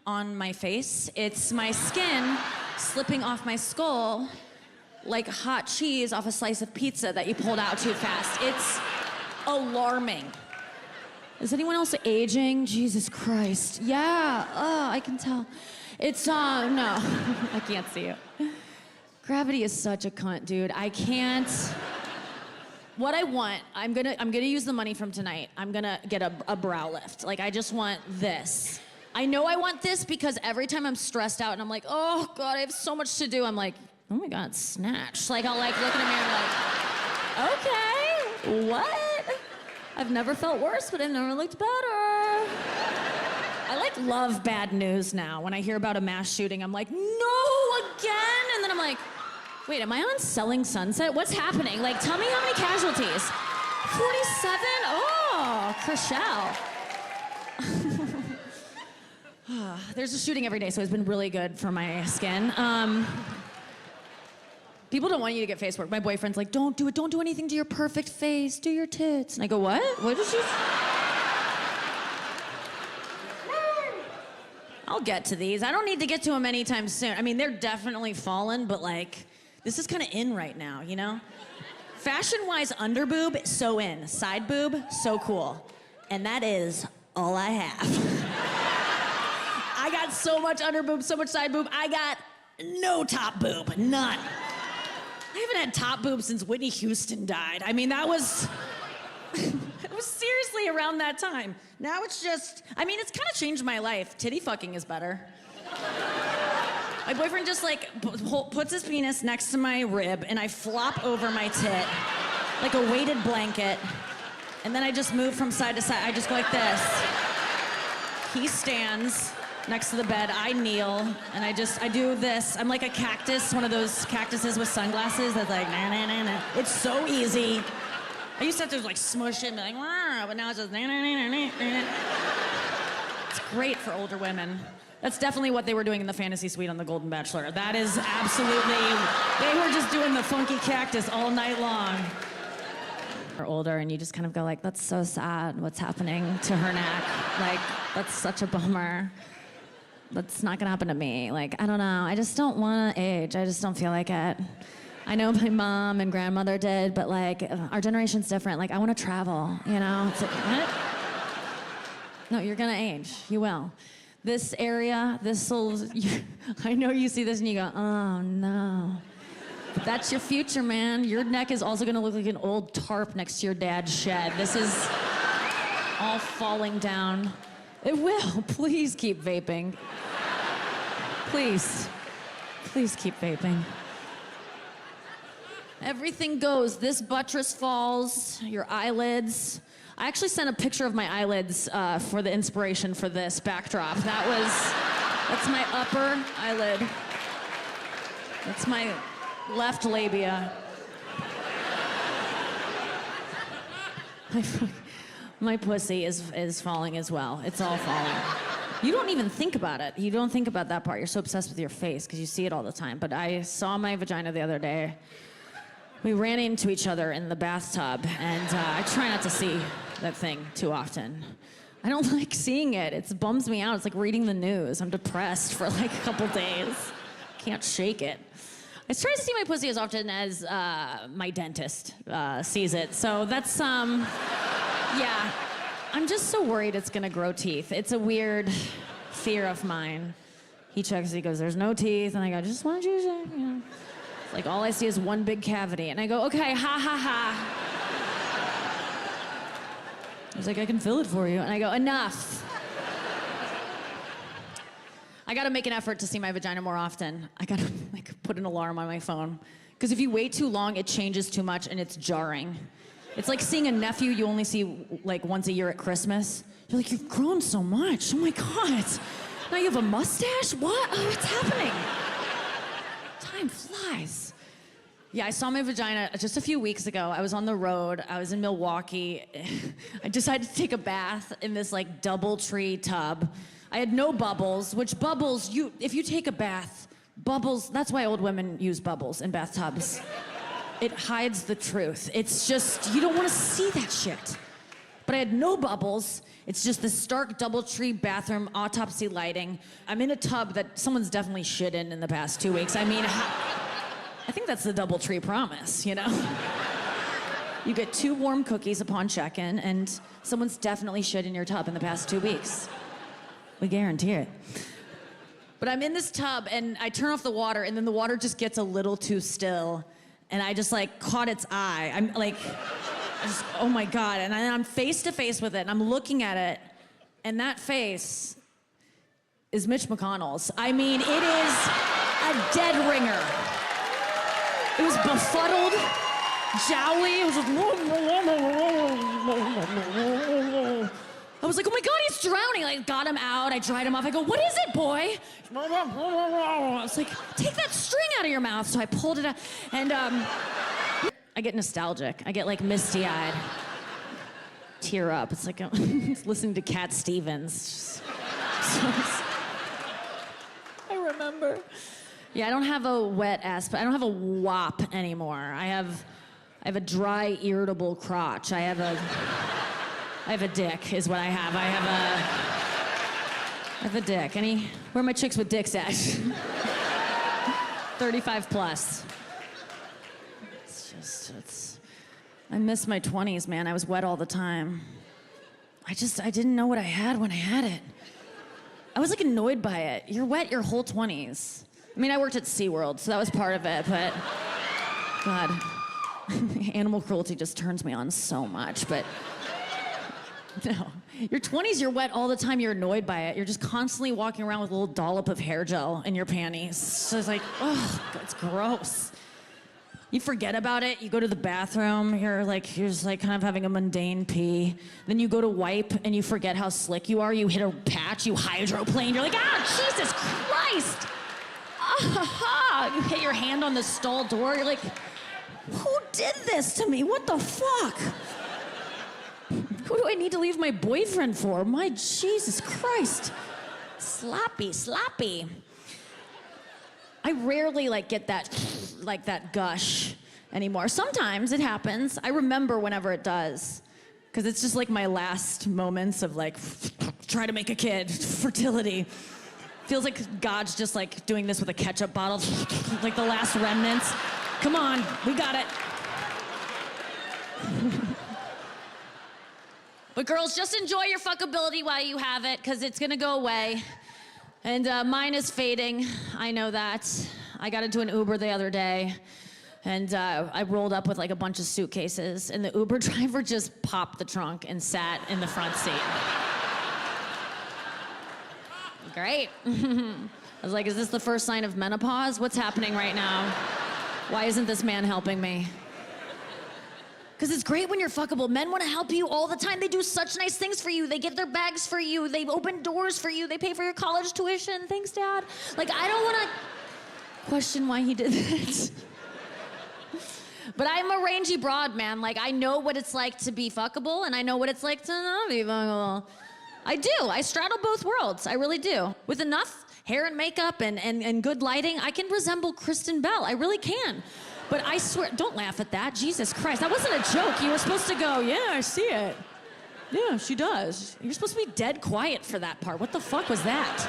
on my face. It's my skin slipping off my skull like hot cheese off a slice of pizza that you pulled out too fast. It's alarming. Is anyone else aging? Jesus Christ. Yeah, I can tell. It's, no, I can't see it. Gravity is such a cunt, dude. I can't. What I want, I'm gonna use the money from tonight. I'm gonna get a brow lift. Like, I just want this. I know I want this because every time I'm stressed out and I'm like, oh God, I have so much to do, I'm like, oh my God, snatch. Like, I'll like look in the mirror and like, okay, what? I've never felt worse, but I've never looked better. I like love bad news now. When I hear about a mass shooting, I'm like, no, again? And then I'm like, wait, am I on Selling Sunset? What's happening? Like, tell me how many casualties. 47? Oh, Chriselle. There's a shooting every day, so it's been really good for my skin. People don't want you to get face work. My boyfriend's like, don't do it. Don't do anything to your perfect face. Do your tits. And I go, what? What did she say? I'll get to these. I don't need to get to them anytime soon. I mean, they're definitely fallen, but like, this is kind of in right now, you know? Fashion-wise, under boob, so in. Side boob, so cool. And that is all I have. I got so much under boob, so much side boob. I got no top boob, none. I haven't had top boob since Whitney Houston died. I mean, that was... It was seriously around that time. Now it's just... I mean, it's kind of changed my life. Titty fucking is better. My boyfriend just, like, puts his penis next to my rib, and I flop over my tit like a weighted blanket, and then I just move from side to side. I just go like this. He stands next to the bed, I kneel, and I do this. I'm like a cactus, one of those cactuses with sunglasses that's like, na na na na. It's so easy. I used to have to like smush it and be like, wah, but now it's just na na na na na. It's great for older women. That's definitely what they were doing in the fantasy suite on The Golden Bachelor. That is absolutely, they were just doing the funky cactus all night long. Or older, and you just kind of go like, that's so sad what's happening to her neck. Like, that's such a bummer. That's not gonna happen to me. Like, I don't know, I just don't wanna age. I just don't feel like it. I know my mom and grandmother did, but like, our generation's different. Like, I wanna travel, you know? It's like, what? No, you're gonna age, you will. This area, I know you see this and you go, oh no. But that's your future, man. Your neck is also gonna look like an old tarp next to your dad's shed. This is all falling down. It will. Please keep vaping. Please. Please keep vaping. Everything goes. This buttress falls, your eyelids. I actually sent a picture of my eyelids for the inspiration for this backdrop. That's my upper eyelid. That's my left labia. My pussy is falling as well. It's all falling. You don't even think about it. You don't think about that part. You're so obsessed with your face because you see it all the time. But I saw my vagina the other day. We ran into each other in the bathtub, and I try not to see that thing too often. I don't like seeing it. It bums me out. It's like reading the news. I'm depressed for like a couple days. Can't shake it. I try to see my pussy as often as my dentist sees it. So that's, yeah. I'm just so worried it's gonna grow teeth. It's a weird fear of mine. He checks, he goes, there's no teeth. And I go, just want you to, you know. It's like all I see is one big cavity. And I go, okay, ha ha ha. He's like, I can fill it for you. And I go, enough. I gotta make an effort to see my vagina more often. I gotta like put an alarm on my phone. Because if you wait too long, it changes too much and it's jarring. It's like seeing a nephew you only see like once a year at Christmas. You're like, you've grown so much. Oh my God. Now you have a mustache? What? Oh, what's happening? Time flies. Yeah, I saw my vagina just a few weeks ago. I was on the road. I was in Milwaukee. I decided to take a bath in this like DoubleTree tub. I had no bubbles, which bubbles, if you take a bath, bubbles, that's why old women use bubbles in bathtubs. It hides the truth. It's just, you don't want to see that shit. but I had no bubbles. It's just this stark DoubleTree bathroom autopsy lighting. I'm in a tub that someone's definitely shit in the past 2 weeks. I mean, I think that's the DoubleTree promise, you know? You get 2 warm cookies upon check-in, and someone's definitely shit in your tub in the past 2 weeks. We guarantee it. But I'm in this tub, and I turn off the water, and then the water just gets a little too still, and I just, like, caught its eye. I'm, like, oh, my God. And I'm face to face with it, and I'm looking at it, and that face is Mitch McConnell's. I mean, it is a dead ringer. It was befuddled, jowly. It was just... I was like, oh my God, he's drowning. Like, got him out, I dried him off. I go, what is it, boy? I was like, take that string out of your mouth. So I pulled it out, and I get nostalgic. I get like misty-eyed. Tear up. It's like I'm listening to Cat Stevens. I remember. Yeah, I don't have a wet ass, but I don't have a wop anymore. I have a dry, irritable crotch. I have a dick, is what I have. I have a dick. Where are my chicks with dicks at? 35 plus. I miss my 20s, man. I was wet all the time. I didn't know what I had when I had it. I was like annoyed by it. You're wet your whole 20s. I mean, I worked at SeaWorld, so that was part of it, but God, animal cruelty just turns me on so much, but no. Your 20s, you're wet all the time, you're annoyed by it. You're just constantly walking around with a little dollop of hair gel in your panties. So it's like, oh, it's gross. You forget about it, you go to the bathroom, you're just like kind of having a mundane pee. Then you go to wipe and you forget how slick you are. You hit a patch, you hydroplane, you're like, ah, Jesus Christ! Ah, you hit your hand on the stall door, you're like, who did this to me? What the fuck? Who do I need to leave my boyfriend for? My Jesus Christ. Sloppy. I rarely get that gush anymore. Sometimes it happens. I remember whenever it does. Because it's just like my last moments of try to make a kid, fertility. Feels like God's just doing this with a ketchup bottle, like the last remnants. Come on, we got it. But girls, just enjoy your fuckability while you have it, because it's gonna go away. And mine is fading, I know that. I got into an Uber the other day, and I rolled up with a bunch of suitcases, and the Uber driver just popped the trunk and sat in the front seat. Great. I was like, is this the first sign of menopause? What's happening right now? Why isn't this man helping me? Because it's great when you're fuckable. Men want to help you all the time. They do such nice things for you. They get their bags for you. They open doors for you. They pay for your college tuition. Thanks, Dad. I don't want to question why he did that. But I'm a rangy broad, man. I know what it's like to be fuckable, and I know what it's like to not be fuckable. I do. I straddle both worlds. I really do. With enough hair and makeup and good lighting, I can resemble Kristen Bell. I really can. But I swear, don't laugh at that. Jesus Christ, that wasn't a joke. You were supposed to go, yeah, I see it. Yeah, she does. You're supposed to be dead quiet for that part. What the fuck was that?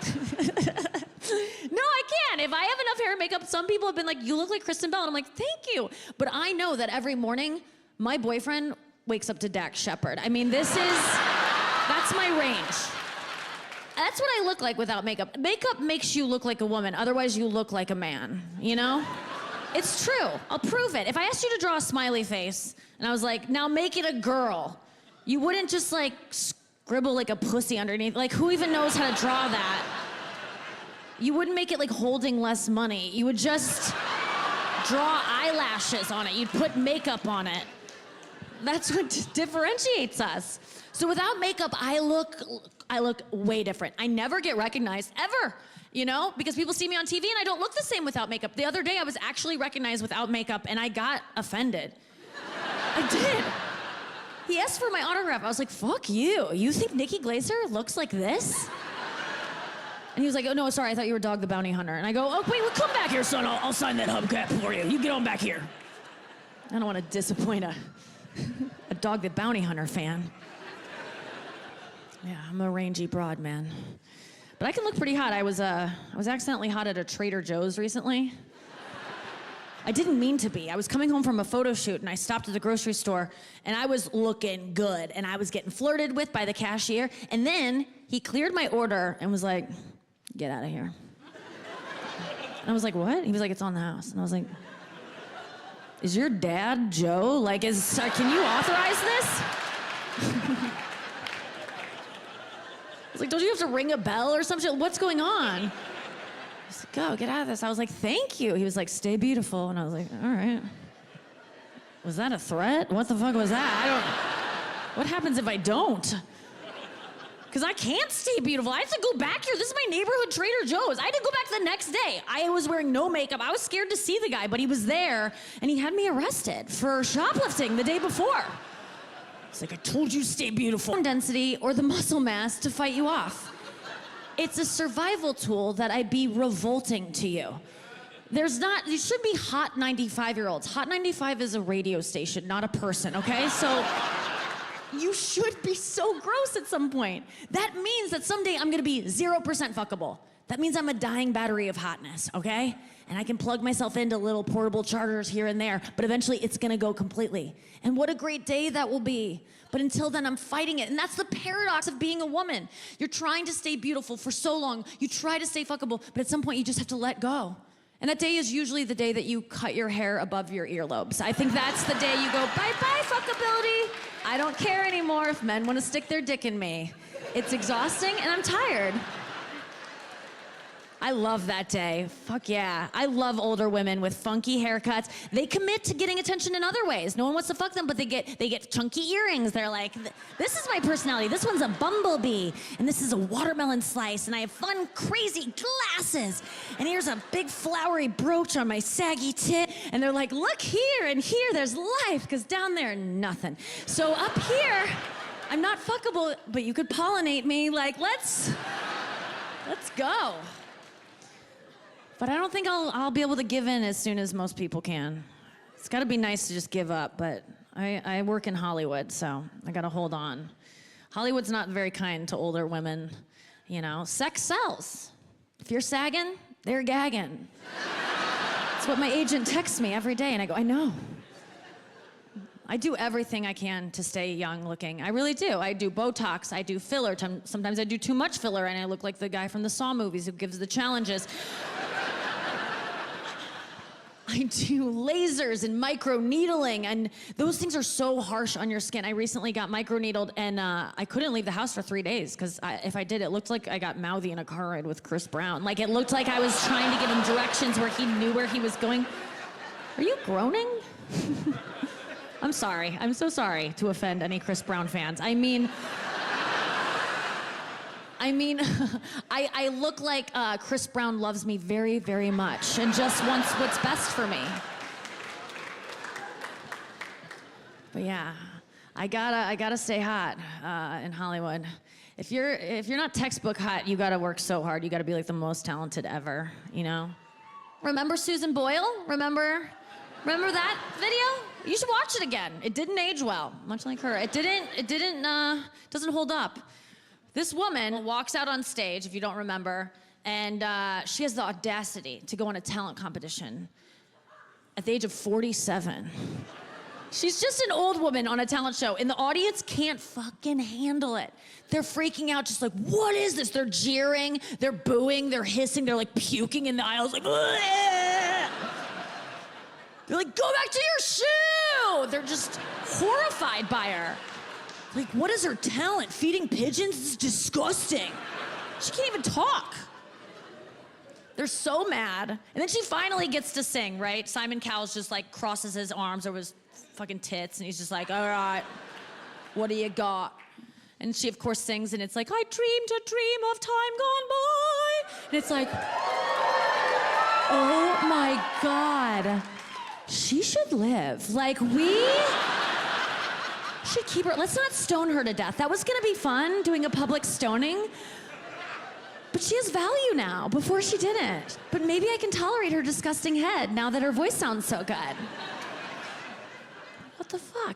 No, I can't. If I have enough hair and makeup, some people have been like, you look like Kristen Bell. And I'm like, thank you. But I know that every morning, my boyfriend wakes up to Dax Shepard. I mean, that's my range. That's what I look like without makeup. Makeup makes you look like a woman. Otherwise, you look like a man, you know? It's true. I'll prove it. If I asked you to draw a smiley face, and I was like, now make it a girl, you wouldn't just scribble a pussy underneath. Who even knows how to draw that? You wouldn't make it holding less money. You would just draw eyelashes on it. You'd put makeup on it. That's what differentiates us. So without makeup, I look way different. I never get recognized, ever. You know, because people see me on TV and I don't look the same without makeup. The other day I was actually recognized without makeup and I got offended. I did. He asked for my autograph. I was like, fuck you. You think Nikki Glaser looks like this? And he was like, oh no, sorry, I thought you were Dog the Bounty Hunter. And I go, oh wait, well, come back here, son. I'll sign that hubcap for you. You get on back here. I don't want to disappoint a A Dog the Bounty Hunter fan. Yeah, I'm a rangy broad, man. But I can look pretty hot. I was accidentally hot at a Trader Joe's recently. I didn't mean to be. I was coming home from a photo shoot and I stopped at the grocery store and I was looking good and I was getting flirted with by the cashier, and then he cleared my order and was like, "Get out of here." And I was like, "What?" He was like, "It's on the house." And I was like, "Is your dad Joe? Like, can you authorize this?" I was like, "Don't you have to ring a bell or some shit? What's going on?" He's like, "Go, get out of this." I was like, "Thank you." He was like, "Stay beautiful." And I was like, "All right." Was that a threat? What the fuck was that? What happens if I don't? Because I can't stay beautiful. I have to go back here. This is my neighborhood Trader Joe's. I had to go back the next day. I was wearing no makeup. I was scared to see the guy, but he was there, and he had me arrested for shoplifting the day before. It's like, "I told you to stay beautiful." Density or the muscle mass to fight you off. It's a survival tool that I'd be revolting to you. You should be hot 95-year-olds. Hot 95 is a radio station, not a person, okay? So you should be so gross at some point. That means that someday I'm gonna be 0% fuckable. That means I'm a dying battery of hotness, okay? And I can plug myself into little portable chargers here and there, but eventually it's gonna go completely. And what a great day that will be. But until then, I'm fighting it. And that's the paradox of being a woman. You're trying to stay beautiful for so long. You try to stay fuckable, but at some point you just have to let go. And that day is usually the day that you cut your hair above your earlobes. I think that's the day you go, "Bye-bye, fuckability. I don't care anymore if men want to stick their dick in me." It's exhausting and I'm tired. I love that day. Fuck yeah. I love older women with funky haircuts. They commit to getting attention in other ways. No one wants to fuck them, but they get chunky earrings. They're like, "This is my personality. This one's a bumblebee, and this is a watermelon slice, and I have fun, crazy glasses. And here's a big flowery brooch on my saggy tit." And they're like, "Look here, and here, there's life," because down there, nothing. So up here, I'm not fuckable, but you could pollinate me. Like, let's go. But I don't think I'll be able to give in as soon as most people can. It's gotta be nice to just give up, but I work in Hollywood, so I gotta hold on. Hollywood's not very kind to older women, you know. Sex sells. If you're sagging, they're gagging. That's what my agent texts me every day, and I go, "I know." I do everything I can to stay young looking. I really do. I do Botox, I do filler. Sometimes I do too much filler and I look like the guy from the Saw movies who gives the challenges. I do lasers and microneedling, and those things are so harsh on your skin. I recently got microneedled, and I couldn't leave the house for 3 days, because if I did, it looked like I got mouthy in a car ride with Chris Brown. Like, it looked like I was trying to give him directions where he knew where he was going. Are you groaning? I'm sorry. I'm so sorry to offend any Chris Brown fans. I mean, I look like Chris Brown loves me very, very much and just wants what's best for me. But yeah, I gotta stay hot in Hollywood. If you're not textbook hot, you gotta work so hard. You gotta be like the most talented ever, you know? Remember Susan Boyle? Remember that video? You should watch it again. It didn't age well, much like her. It doesn't hold up. This woman walks out on stage, if you don't remember, and she has the audacity to go on a talent competition at the age of 47. She's just an old woman on a talent show, and the audience can't fucking handle it. They're freaking out, just like, "What is this?" They're jeering, they're booing, they're hissing, they're like puking in the aisles, like, "Bleh!" They're like, "Go back to your shoe!" They're just horrified by her. Like, what is her talent? Feeding pigeons? This is disgusting. She can't even talk. They're so mad. And then she finally gets to sing, right? Simon Cowell's just like crosses his arms over his fucking tits, and he's just like, "All right, what do you got?" And she, of course, sings, and it's like, "I dreamed a dream of time gone by." And it's like, oh my God. She should live. Like, we should keep her. Let's not stone her to death. That was gonna be fun, doing a public stoning. But she has value now. Before she didn't. But maybe I can tolerate her disgusting head now that her voice sounds so good. What the fuck?